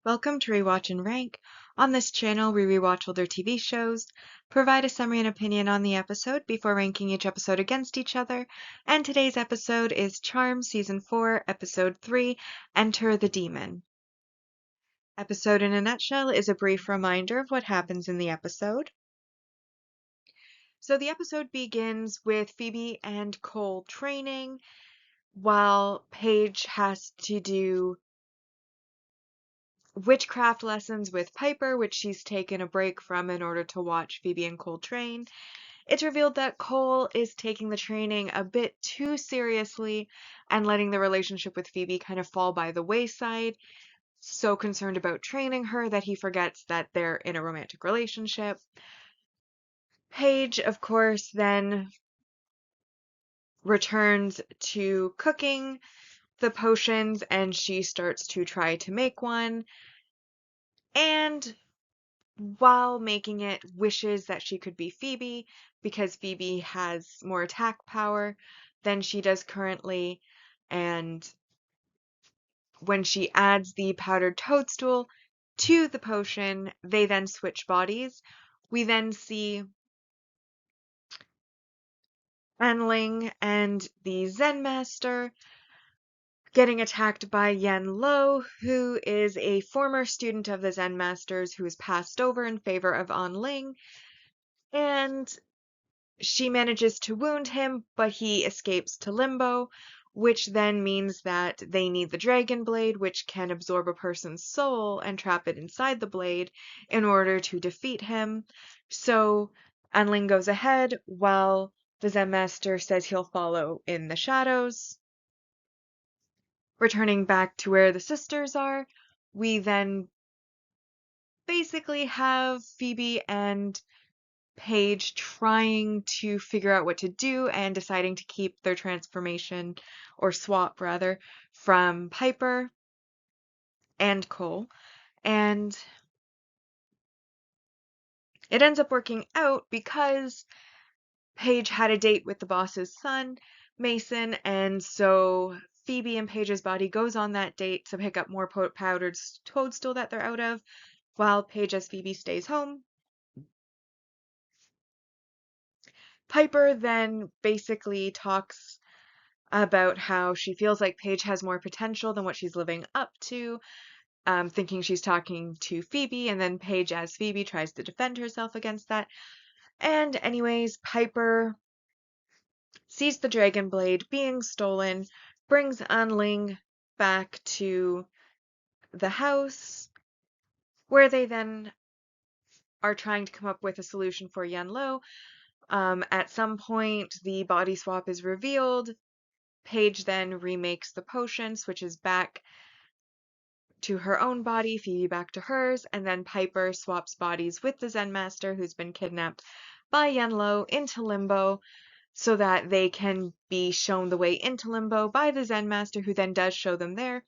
Welcome to Rewatch-and-Rank. On this channel, we rewatch older TV shows, provide a summary and opinion on the episode before ranking each episode against each other, and today's episode is Charmed Season 4, Episode 3, Enter the Demon. Episode in a nutshell is a brief reminder of what happens in the episode. So the episode begins with Phoebe and Cole training, while Paige has to do witchcraft lessons with Piper, which she's taken a break from in order to watch Phoebe and Cole train. It's revealed that Cole is taking the training a bit too seriously and letting the relationship with Phoebe kind of fall by the wayside. So concerned about training her that he forgets that they're in a romantic relationship. Paige, of course, then returns to cooking the potions and she starts to try to make one. And while making it, wishes that she could be Phoebe because Phoebe has more attack power than she does currently. And when she adds the powdered toadstool to the potion, they then switch bodies. We then see Anling and the Zen Master getting attacked by Yen Lo, who is a former student of the Zen Masters who is passed over in favor of Anling. And she manages to wound him, but he escapes to Limbo, which then means that they need the Dragon Blade, which can absorb a person's soul and trap it inside the blade in order to defeat him. So Anling goes ahead while the Zen Master says he'll follow in the shadows. Returning back to where the sisters are, we then basically have Phoebe and Paige trying to figure out what to do and deciding to keep their transformation, or swap rather, from Piper and Cole. And it ends up working out because Paige had a date with the boss's son, Mason, and so Phoebe and Paige's body goes on that date to pick up more powdered toadstool that they're out of, while Paige as Phoebe stays home. Piper then basically talks about how she feels like Paige has more potential than what she's living up to, thinking she's talking to Phoebe, and then Paige as Phoebe tries to defend herself against that. And anyways, Piper sees the Dragon Blade being stolen, brings Anling back to the house, where they then are trying to come up with a solution for Yen Lo. At some point, the body swap is revealed. Paige then remakes the potion, switches back to her own body, Phoebe back to hers, and then Piper swaps bodies with the Zen Master who's been kidnapped by Yen Lo into Limbo so that they can be shown the way into Limbo by the Zen Master who then does show them there.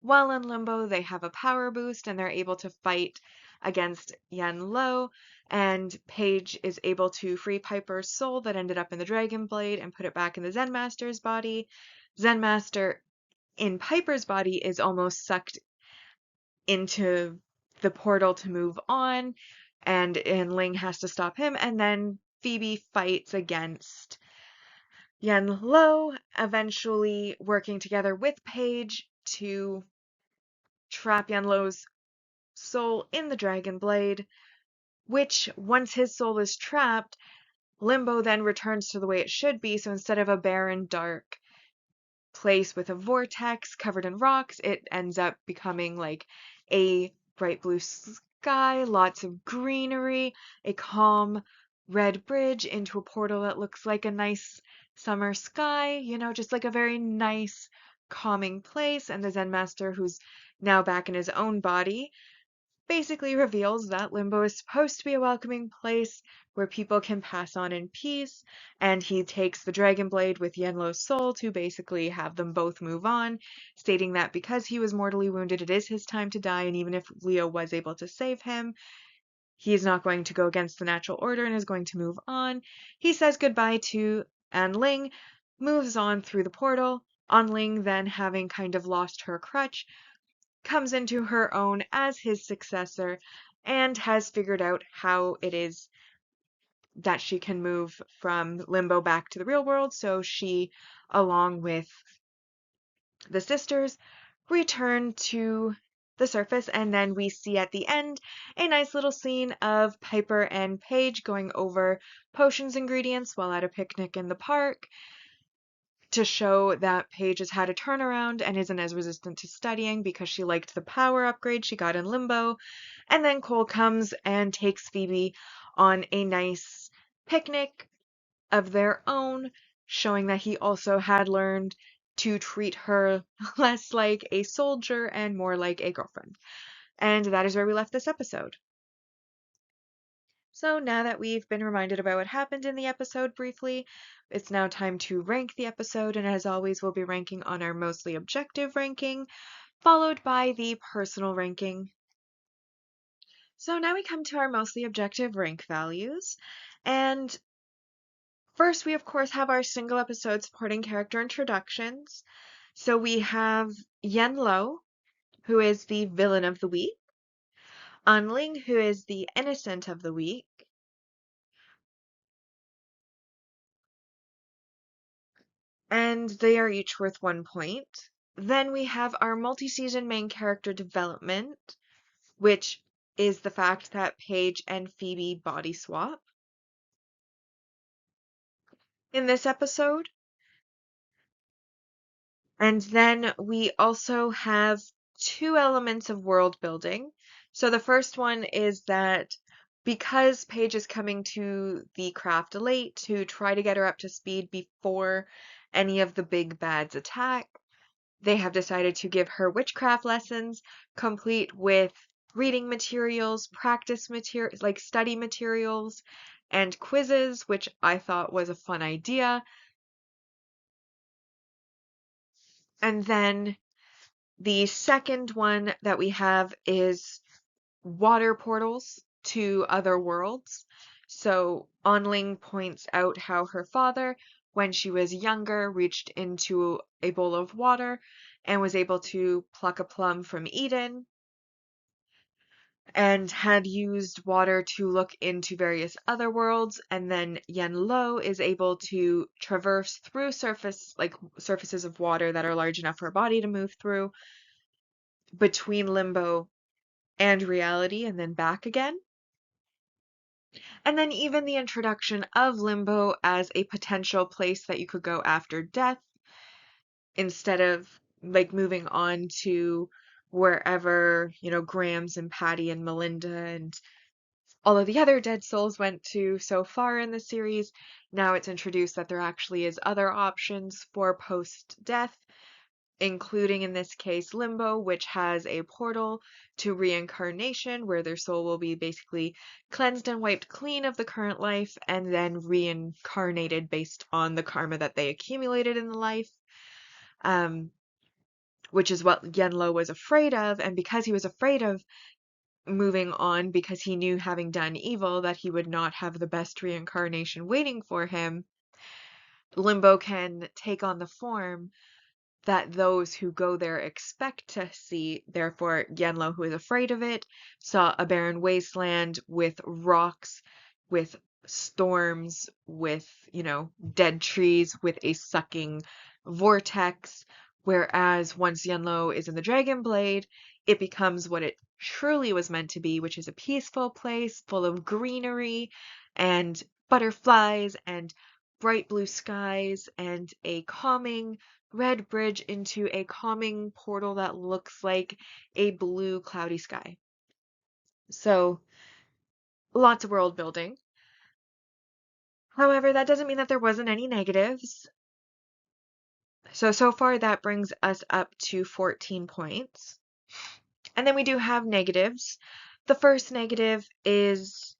While in Limbo, they have a power boost and they're able to fight against Yen Lo, and Paige is able to free Piper's soul that ended up in the Dragon Blade and put it back in the Zen Master's body. Zen Master in Piper's body is almost sucked into the portal to move on, and Ling has to stop him, and then Phoebe fights against Yen Lo, eventually working together with Paige to trap Yen Lo's soul in the Dragon Blade, which, once his soul is trapped, Limbo then returns to the way it should be, so instead of a barren, dark place with a vortex covered in rocks, it ends up becoming like a bright blue sky, lots of greenery, a calm red bridge into a portal that looks like a nice summer sky, just like a very nice, calming place. And the Zen Master, who's now back in his own body, basically reveals that Limbo is supposed to be a welcoming place where people can pass on in peace, and he takes the Dragon Blade with Yenlo's soul to basically have them both move on, stating that because he was mortally wounded, it is his time to die, and even if Leo was able to save him, he is not going to go against the natural order and is going to move on. He says goodbye to Anling, moves on through the portal. Anling then, having kind of lost her crutch, comes into her own as his successor and has figured out how it is that she can move from limbo back to the real world. So she, along with the sisters, return to the surface, and then we see at the end a nice little scene of Piper and Paige going over potions ingredients while at a picnic in the park to show that Paige has had a turnaround and isn't as resistant to studying because she liked the power upgrade she got in Limbo. And then Cole comes and takes Phoebe on a nice picnic of their own, showing that he also had learned to treat her less like a soldier and more like a girlfriend. And that is where we left this episode. So now that we've been reminded about what happened in the episode briefly, it's now time to rank the episode, and as always, we'll be ranking on our mostly objective ranking, followed by the personal ranking. So now we come to our mostly objective rank values, and first we of course have our single episode supporting character introductions. So we have Yen Lo, who is the villain of the week, An Ling, who is the innocent of the week, and they are each worth 1 point. Then we have our multi-season main character development, which is the fact that Paige and Phoebe body swap in this episode. And then we also have 2 elements of world building. So the first one is that because Paige is coming to the craft late to try to get her up to speed before any of the big bads attack, they have decided to give her witchcraft lessons, complete with reading materials, practice materials, like study materials, and quizzes, which I thought was a fun idea. And then the second one that we have is water portals to other worlds. So Onling points out how her father, when she was younger, reached into a bowl of water and was able to pluck a plum from Eden and had used water to look into various other worlds. And then Yen Lo is able to traverse through surfaces of water that are large enough for her body to move through between limbo and reality and then back again. And then even the introduction of limbo as a potential place that you could go after death instead of like moving on to wherever, Grams and Patty and Melinda and all of the other dead souls went to so far in the series. Now it's introduced that there actually is other options for post-death, including in this case Limbo, which has a portal to reincarnation where their soul will be basically cleansed and wiped clean of the current life and then reincarnated based on the karma that they accumulated in the life, which is what Yenlo was afraid of. And because he was afraid of moving on, because he knew, having done evil, that he would not have the best reincarnation waiting for him, Limbo can take on the form that those who go there expect to see. Therefore, Yenlo, who is afraid of it, saw a barren wasteland with rocks, with storms, with, dead trees, with a sucking vortex. Whereas once Yenlo is in the Dragon Blade, it becomes what it truly was meant to be, which is a peaceful place full of greenery and butterflies and bright blue skies and a calming red bridge into a calming portal that looks like a blue cloudy sky. So lots of world building. However, that doesn't mean that there wasn't any negatives. So far that brings us up to 14 points. And then we do have negatives. The first negative is,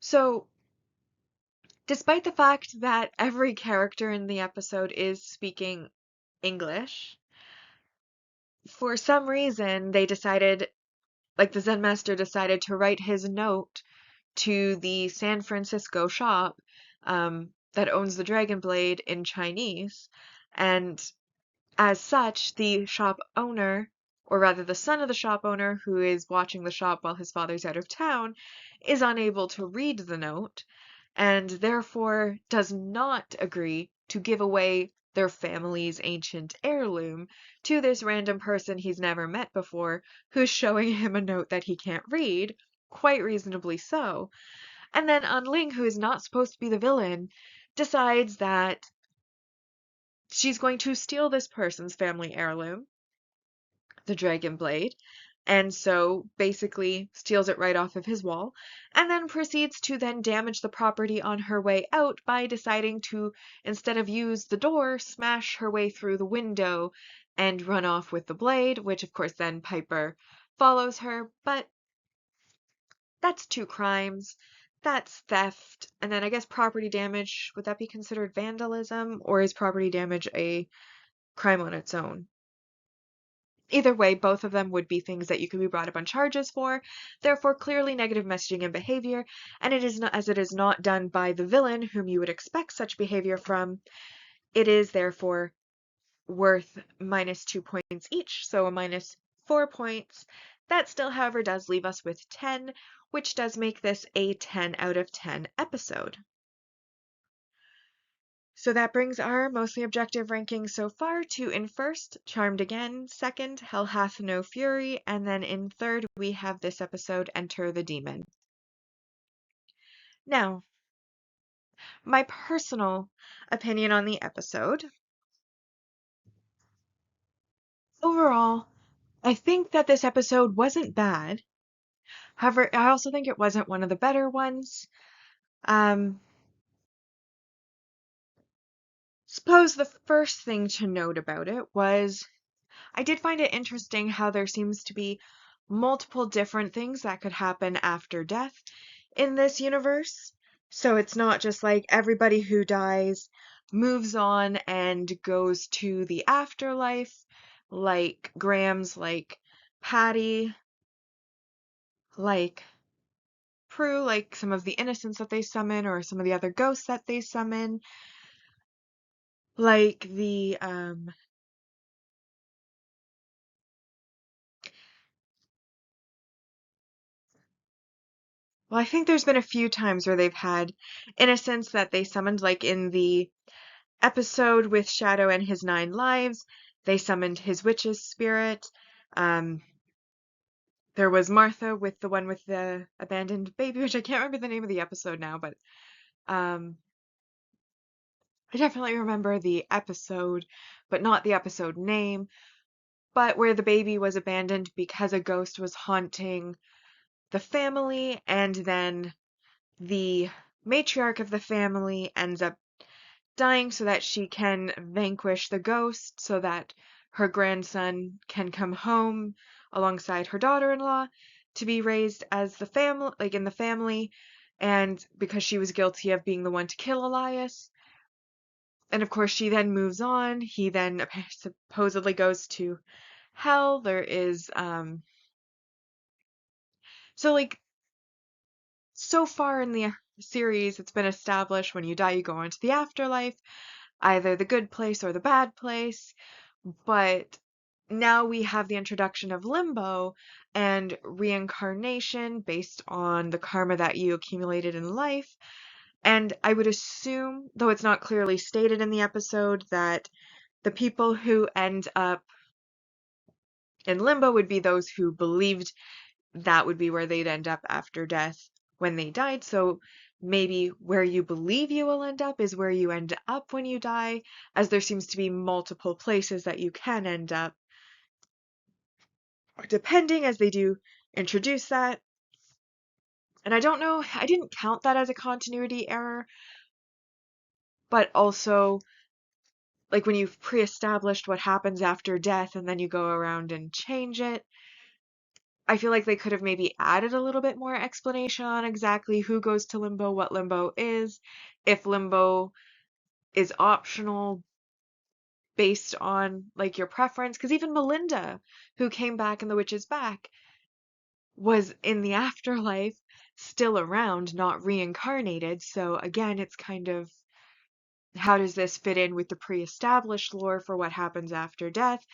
so despite the fact that every character in the episode is speaking English, for some reason they decided, like the Zen master decided to write his note to the San Francisco shop that owns the Dragon Blade in Chinese. And As such, the shop owner, or rather the son of the shop owner who is watching the shop while his father's out of town, is unable to read the note and therefore does not agree to give away their family's ancient heirloom to this random person he's never met before who's showing him a note that he can't read, quite reasonably so. And then Unling, who is not supposed to be the villain, decides that she's going to steal this person's family heirloom, the dragon blade, and so basically steals it right off of his wall, and then proceeds to then damage the property on her way out by deciding to, instead of use the door, smash her way through the window and run off with the blade, which of course then Piper follows her, but that's two crimes. That's theft. And then I guess property damage, would that be considered vandalism? Or is property damage a crime on its own? Either way, both of them would be things that you could be brought up on charges for, therefore clearly negative messaging and behavior, and it is not, as it is not done by the villain whom you would expect such behavior from, it is therefore worth -2 points each, so a -4 points. That still, however, does leave us with 10, which does make this a 10 out of 10 episode. So that brings our mostly objective ranking so far to in first, Charmed Again, second, Hell Hath No Fury, and then in third we have this episode, Enter the Demon. Now, my personal opinion on the episode. Overall, I think that this episode wasn't bad. However, I also think it wasn't one of the better ones. Suppose the first thing to note about it was I did find it interesting how there seems to be multiple different things that could happen after death in this universe. So it's not just like everybody who dies moves on and goes to the afterlife, like Grams, like Patty, like Prue, like some of the innocents that they summon, or some of the other ghosts that they summon, like the well, I think there's been a few times where they've had innocents that they summoned, like in the episode with Shadow and his 9 lives, they summoned his witch's spirit. Um, there was Martha with the one with the abandoned baby, which I can't remember the name of the episode now, but um, I definitely remember the episode, but not the episode name, but where the baby was abandoned because a ghost was haunting the family, and then the matriarch of the family ends up dying so that she can vanquish the ghost so that her grandson can come home alongside her daughter-in-law to be raised as the family, like in the family, and because she was guilty of being the one to kill Elias. And of course she then moves on. He then supposedly goes to hell. There is so like so far in the series it's been established when you die you go into the afterlife, either the good place or the bad place. But now we have the introduction of limbo and reincarnation based on the karma that you accumulated in life. And I would assume, though it's not clearly stated in the episode, that the people who end up in limbo would be those who believed that would be where they'd end up after death when they died. So maybe where you believe you will end up is where you end up when you die, as there seems to be multiple places that you can end up, depending, as they do introduce that. And I don't know, I didn't count that as a continuity error, but also, like when you've pre-established what happens after death and then you go around and change it, I feel like they could have maybe added a little bit more explanation on exactly who goes to limbo, what limbo is, if limbo is optional based on like your preference. Because even Melinda, who came back in The Witch's Back, was in the afterlife, still around, not reincarnated. So again, it's kind of how does this fit in with the pre-established lore for what happens after death?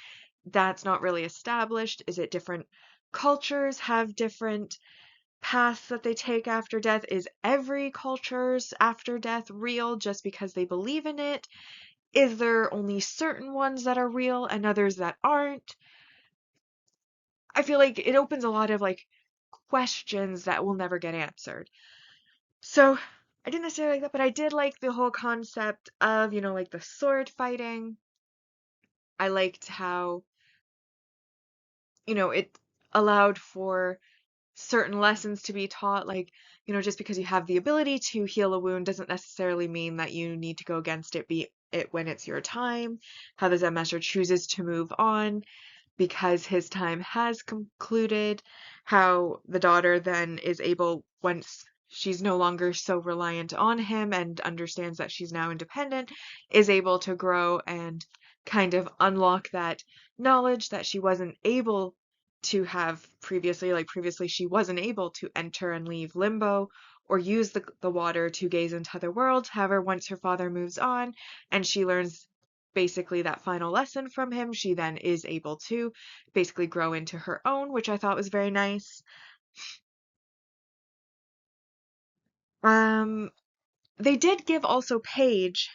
That's not really established. Is it different cultures have different paths that they take after death? Is every culture's after death real just because they believe in it? Is there only certain ones that are real and others that aren't? I feel like it opens a lot of like questions that will never get answered. So I didn't necessarily like that, but I did like the whole concept of, like the sword fighting. I liked how, it allowed for certain lessons to be taught, like, just because you have the ability to heal a wound doesn't necessarily mean that you need to go against it, be it when it's your time. How the Zen master chooses to move on because his time has concluded, how the daughter then is able, once she's no longer so reliant on him and understands that she's now independent, is able to grow and kind of unlock that knowledge that she wasn't able to have previously. Like previously, she wasn't able to enter and leave limbo or use the water to gaze into other worlds. However, once her father moves on and she learns basically that final lesson from him, she then is able to basically grow into her own, which I thought was very nice. Um, they did give also Paige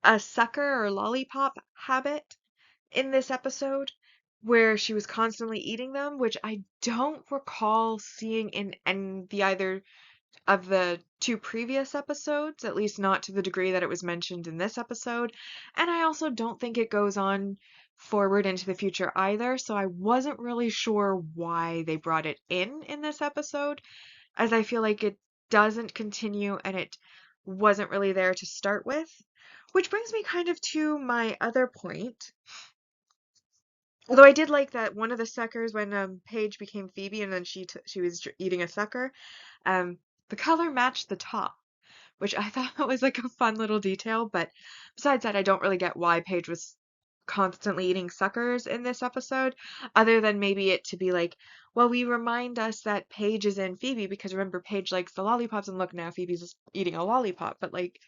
a sucker or lollipop habit in this episode where she was constantly eating them, which I don't recall seeing in the either of the two previous episodes, at least not to the degree that it was mentioned in this episode. And I also don't think it goes on forward into the future either, so I wasn't really sure why they brought it in this episode, as I feel like it doesn't continue and it wasn't really there to start with. Which brings me kind of to my other point. Although I did like that one of the suckers, when Paige became Phoebe and then she was eating a sucker, um, the color matched the top, which I thought was like a fun little detail. But besides that, I don't really get why Paige was constantly eating suckers in this episode, other than maybe it to be like, well, we remind us that Paige is in Phoebe because remember, Paige likes the lollipops, and look, now Phoebe's just eating a lollipop. But like,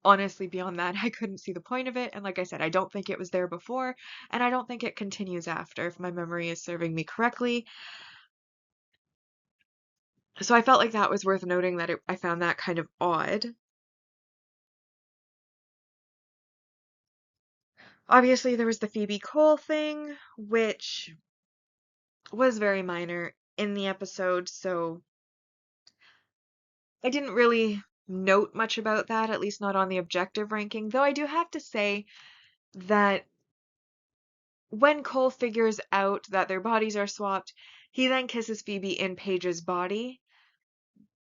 honestly, beyond that, I couldn't see the point of it. And like I said, I don't think it was there before, and I don't think it continues after, if my memory is serving me correctly. So I felt like that was worth noting, that I found that kind of odd. Obviously, there was the Phoebe Cole thing, which was very minor in the episode, so I didn't really note much about that, at least not on the objective ranking. Though I do have to say that when Cole figures out that their bodies are swapped, he then kisses Phoebe in Paige's body.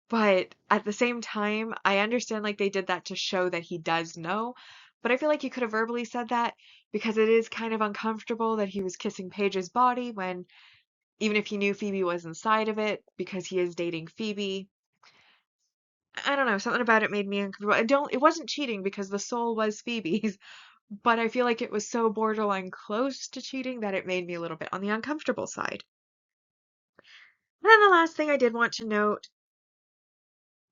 But at the same time, I understand like they did that to show that he does know. But I feel like he could have verbally said that, because it is kind of uncomfortable that he was kissing Paige's body when, even if he knew Phoebe was inside of it, because he is dating Phoebe. I don't know, something about it made me uncomfortable. It wasn't cheating because the soul was Phoebe's, but I feel like it was so borderline close to cheating that it made me a little bit on the uncomfortable side. And then the last thing I did want to note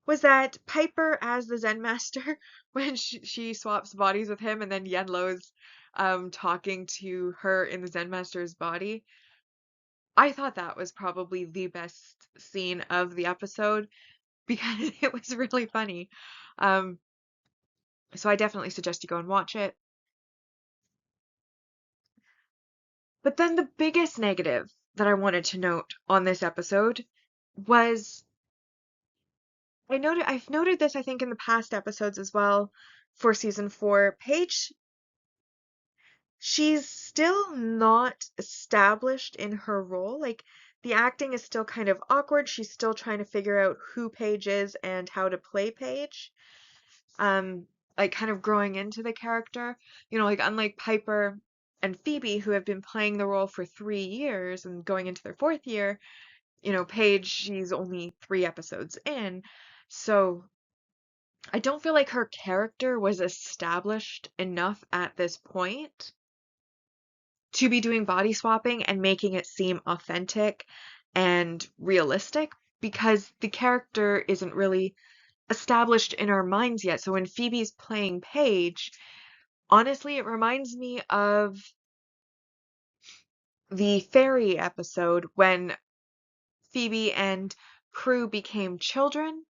was that Piper as the Zen master, when she swaps bodies with him, and then Yenlo's talking to her in the Zen master's body. I thought that was probably the best scene of the episode because it was really funny. Um, so I definitely suggest you go and watch it. But then the biggest negative that I wanted to note on this episode was, I've noted this I think in the past episodes as well for season 4. Paige, she's still not established in her role. Like, the acting is still kind of awkward. She's still trying to figure out who Paige is and how to play Paige. Um, like kind of growing into the character. Like unlike Piper and Phoebe, who have been playing the role for 3 years and going into their fourth year, Paige, she's only 3 episodes in. So I don't feel like her character was established enough at this point to be doing body swapping and making it seem authentic and realistic, because the character isn't really established in our minds yet. So when Phoebe's playing Paige, honestly, it reminds me of the fairy episode when Phoebe and Prue became children.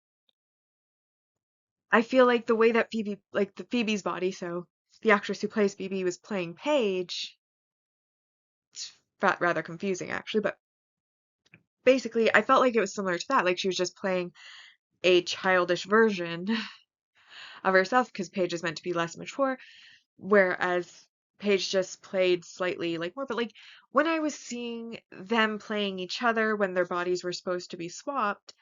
I feel like the way that Phoebe, like the Phoebe's body, so the actress who plays Phoebe was playing Paige, it's rather confusing actually, but basically I felt like it was similar to that. Like she was just playing a childish version of herself because Paige is meant to be less mature, whereas Paige just played slightly like more. But like when I was seeing them playing each other when their bodies were supposed to be swapped,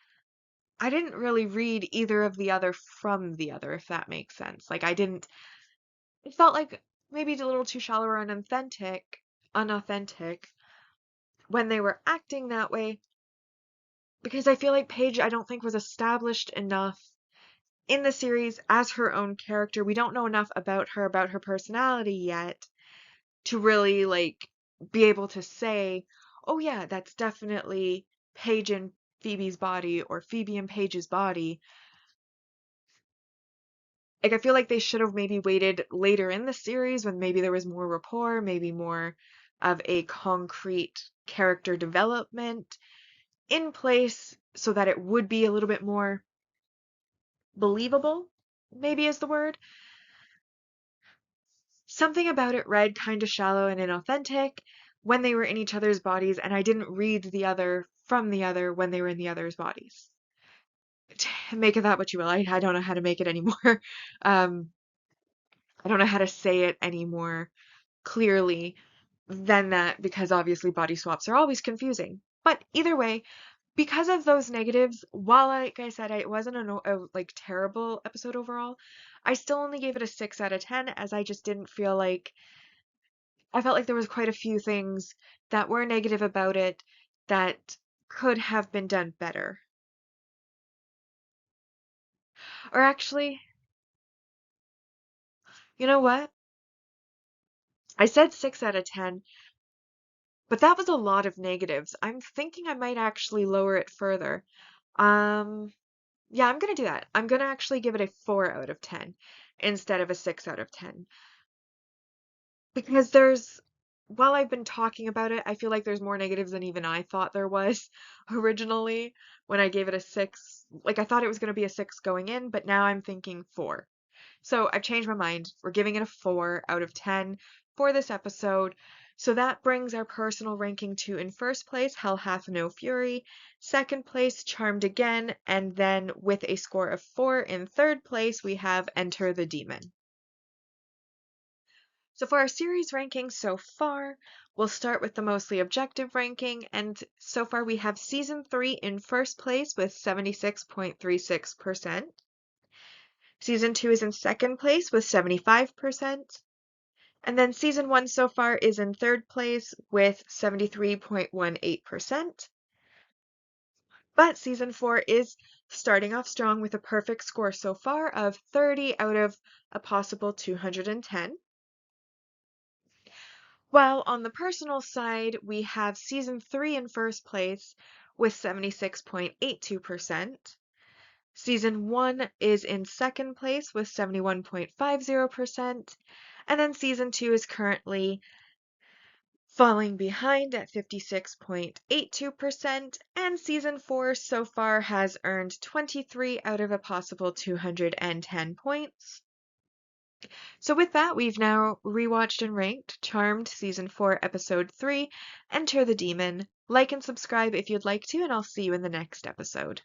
I didn't really read either of the other from the other, if that makes sense. Like I didn't, it felt like maybe a little too shallow or unauthentic when they were acting that way because I feel like Paige, I don't think was established enough in the series as her own character. We don't know enough about her personality yet to really like be able to say, oh yeah, that's definitely Paige in Phoebe's body or Phoebe in Paige's body. Like I feel like they should have maybe waited later in the series when maybe there was more rapport, maybe more of a concrete character development in place so that it would be a little bit more believable, maybe is the word. Something about it read kind of shallow and inauthentic when they were in each other's bodies, and I didn't read the other from the other when they were in the other's bodies. Make of that what you will. I don't know how to make it anymore. Um, I don't know how to say it any more clearly than that because obviously body swaps are always confusing. But either way, because of those negatives, while like I said, it wasn't a like terrible episode overall, I still only gave it a 6 out of 10 as I just didn't feel like I felt like there was quite a few things that were negative about it that could have been done better. Or actually, you know what? I said 6 out of 10, but that was a lot of negatives. I'm thinking I might actually lower it further. Um, yeah, I'm gonna do that. I'm gonna actually give it a 4 out of 10 instead of a 6 out of 10. Because while I've been talking about it, I feel like there's more negatives than even I thought there was originally when I gave it a 6. Like I thought it was gonna be a 6 going in, but now I'm thinking 4. So I've changed my mind. We're giving it a 4 out of 10 for this episode. So that brings our personal ranking to in first place, Hell Hath No Fury, second place, Charmed Again, and then with a score of 4 in third place, we have Enter the Demon. So for our series ranking so far, we'll start with the mostly objective ranking, and so far we have Season 3 in first place with 76.36%. Season 2 is in second place with 75%. And then Season 1 so far is in third place with 73.18%. But Season 4 is starting off strong with a perfect score so far of 30 out of a possible 210. While on the personal side, we have Season 3 in first place with 76.82%. Season 1 is in second place with 71.50%. And then Season 2 is currently falling behind at 56.82%. And Season 4 so far has earned 23 out of a possible 210 points. So with that, we've now rewatched and ranked Charmed Season 4, Episode 3, Enter the Demon. Like and subscribe if you'd like to, and I'll see you in the next episode.